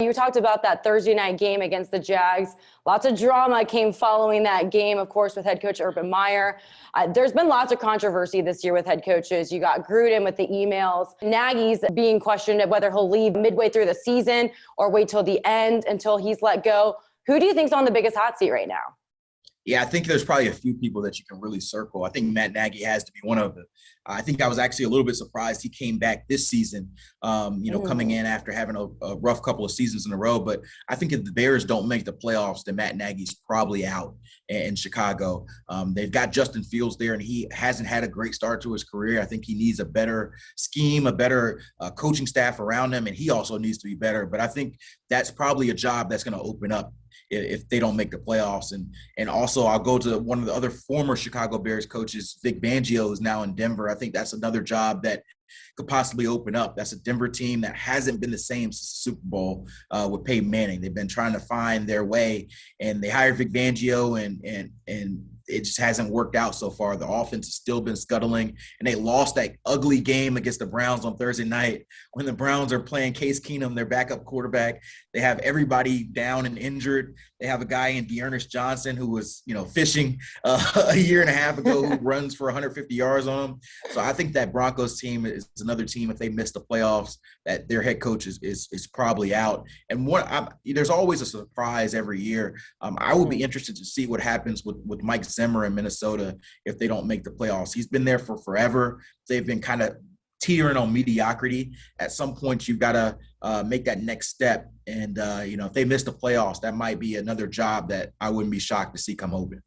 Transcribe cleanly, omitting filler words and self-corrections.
you talked about that Thursday night game against the Jags. Lots of drama came following that game, of course, with head coach Urban Meyer. There's been lots of controversy this year with head coaches. You got Gruden with the emails. Nagy's being questioned of whether he'll leave midway through the season or wait till the end until he's let go. Who do you think's on the biggest hot seat right now? Yeah, I think there's probably a few people that you can really circle. I think Matt Nagy has to be one of them. I think I was actually a little bit surprised he came back this season, coming in after having a rough couple of seasons in a row. But I think if the Bears don't make the playoffs, then Matt Nagy's probably out in Chicago. They've got Justin Fields there, and he hasn't had a great start to his career. I think he needs a better scheme, a better coaching staff around him, and he also needs to be better. But I think that's probably a job that's going to open up if they don't make the playoffs. And also I'll go to one of the other former Chicago Bears coaches, Vic Fangio, is now in Denver. I think that's another job that could possibly open up. That's a Denver team that hasn't been the same since the Super Bowl with Peyton Manning. They've been trying to find their way, and they hired Vic Fangio, and it just hasn't worked out so far. The offense has still been scuttling, and they lost that ugly game against the Browns on Thursday night when the Browns are playing Case Keenum, their backup quarterback. They have everybody down and injured. They have a guy in Dearness Johnson who was, fishing a year and a half ago who runs for 150 yards on them. So I think that Broncos team is another team, if they miss the playoffs, that their head coach is probably out. And there's always a surprise every year. I would be interested to see what happens with Mike Zimmer in Minnesota if they don't make the playoffs. He's been there for forever. They've been kind of teetering on mediocrity. At some point, you've got to make that next step. And, if they miss the playoffs, that might be another job that I wouldn't be shocked to see come open.